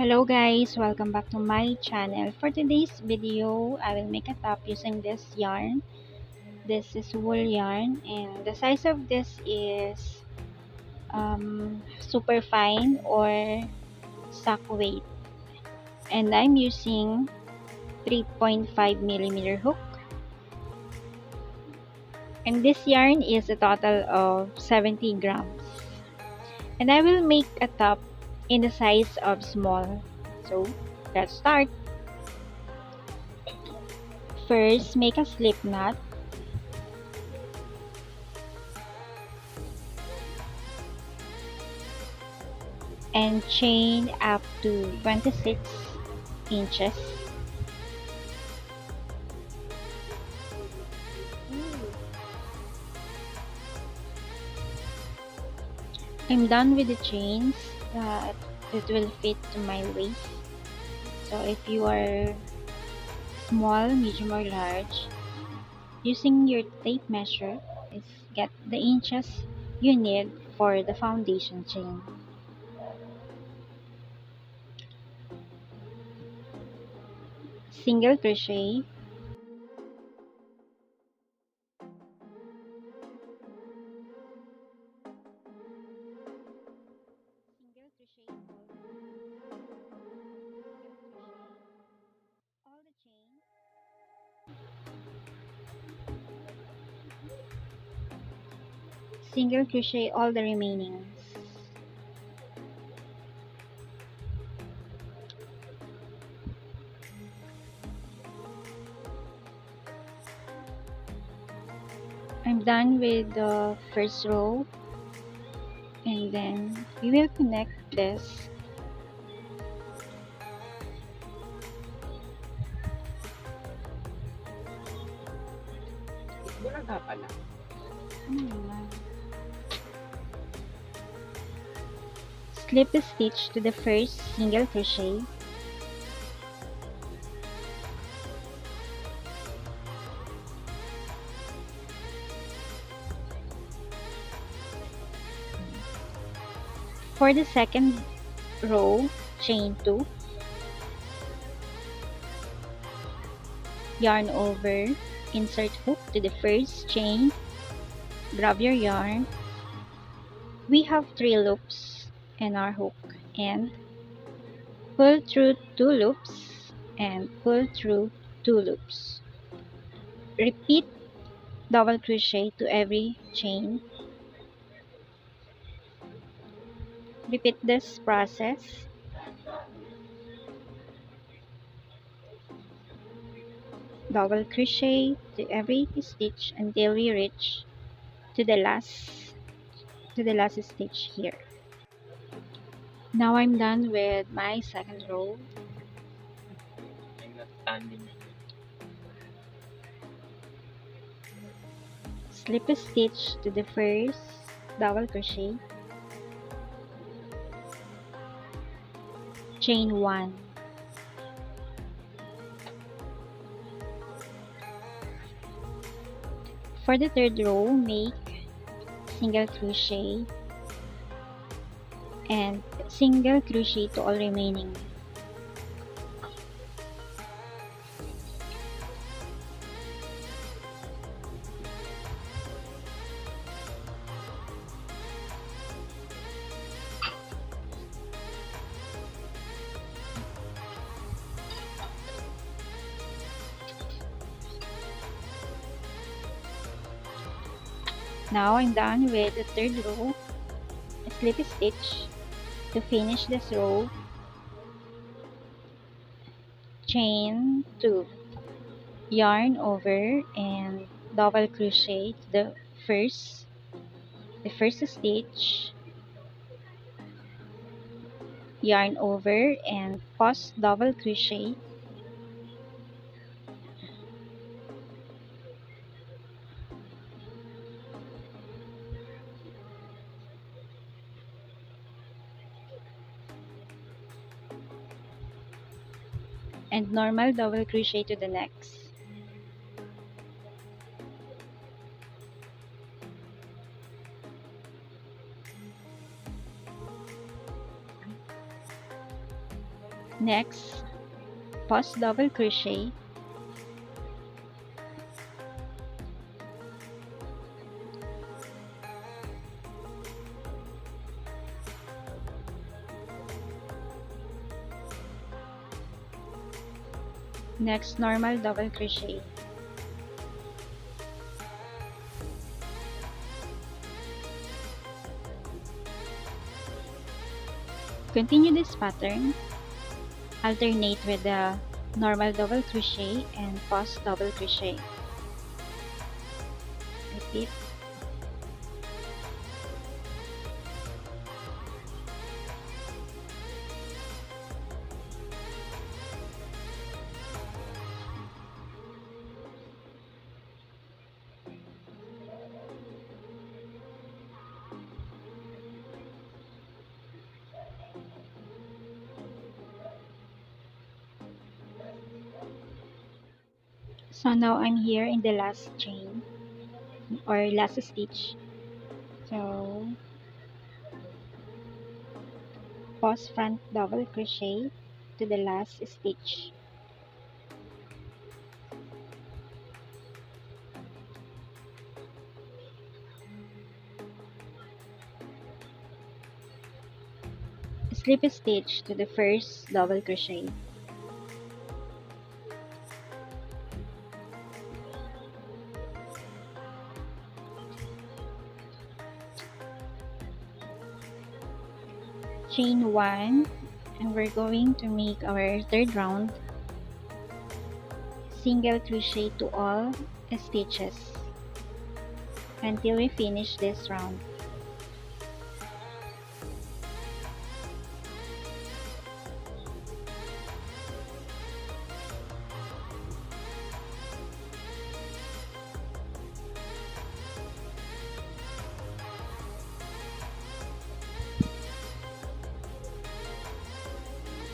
Hello guys, welcome back to my channel. For today's video, I will make a top using this yarn. This is wool yarn and the size of this is super fine or sock weight. And I'm using 3.5 millimeter hook. And this yarn is a total of 70 grams. And I will make a top in the size of small. So let's start. First, make a slip knot. And chain up to 26 inches. I'm done with the chains that it will fit to my waist. So if you are small, medium or large, using your tape measure is get the inches you need for the foundation chain. Single crochet, all the chains, single crochet all the remaining. I'm done with the first row, and then we will connect this. Bulaga pala. Slip the stitch to the first single crochet. For the second row, chain 2, yarn over, insert hook to the first chain, grab your yarn. We have 3 loops in our hook and pull through 2 loops and pull through 2 loops. Repeat double crochet to every chain. Repeat this process. Double crochet to every stitch until we reach to the last stitch here. Now I'm done with my second row. I'm not standing. Slip a stitch to the first double crochet, chain 1. For the third row, make single crochet and single crochet to all remaining. Now I'm done with the third row. Slip a stitch to finish this row, chain 2, yarn over and double crochet the first stitch, yarn over and pause double crochet, and normal double crochet to the next. Next, pause double crochet, next normal double crochet, continue this pattern, alternate with the normal double crochet and pause double crochet. Repeat. So now I'm here in the last chain or last stitch. So pause front double crochet to the last stitch. Slip stitch to the first double crochet. Chain 1, and we're going to make our third round. Single crochet to all stitches until we finish this round.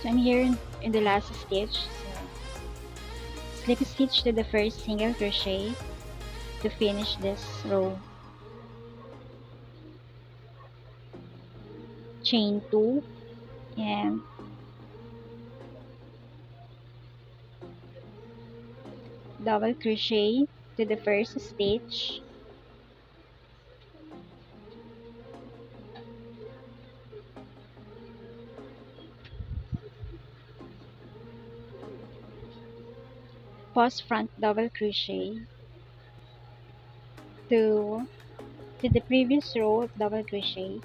So I'm here in the last stitch. So slip stitch to the first single crochet to finish this row. Chain 2 and double crochet to the first stitch, pause front double crochet to the previous row of double crochet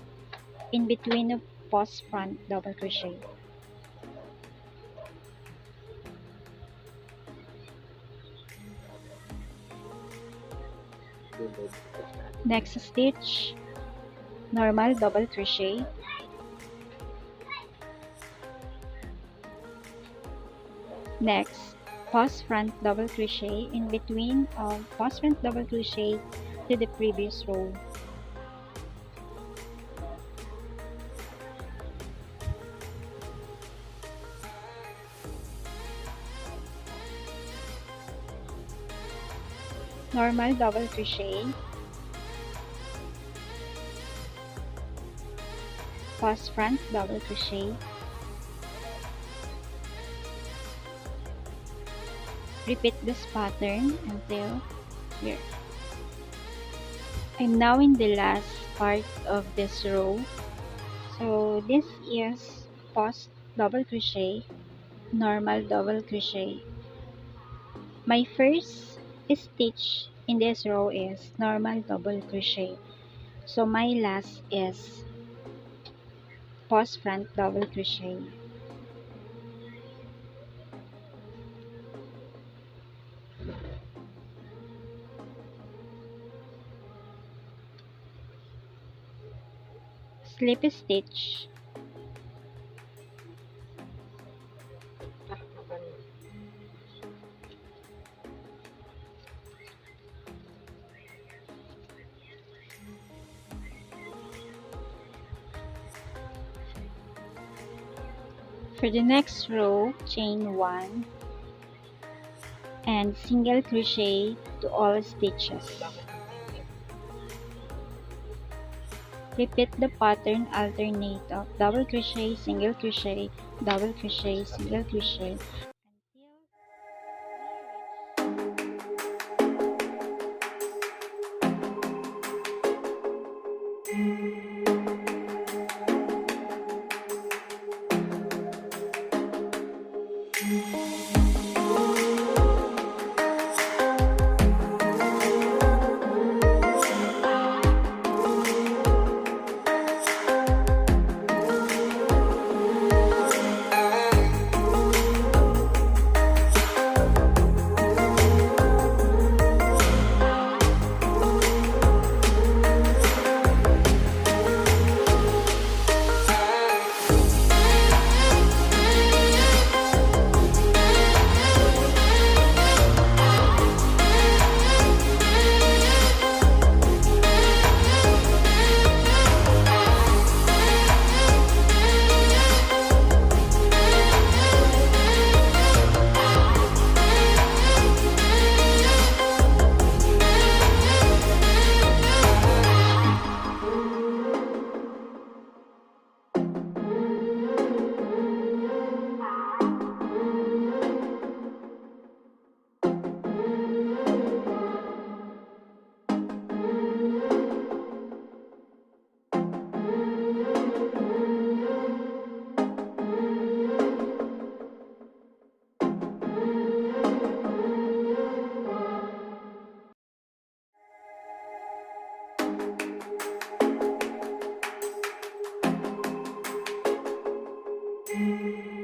in between of pause front double crochet. Next stitch, normal double crochet, next pause front double crochet in between of pause front double crochet to the previous row. Normal double crochet, pause front double crochet, repeat this pattern until here. I'm now in the last part of this row. So this is pause double crochet, normal double crochet. My first stitch in this row is normal double crochet. So my last is pause front double crochet. Slip stitch, for the next row, chain 1 and single crochet to all stitches. Repeat the pattern alternate of double crochet, single crochet, double crochet, single crochet until Thank you.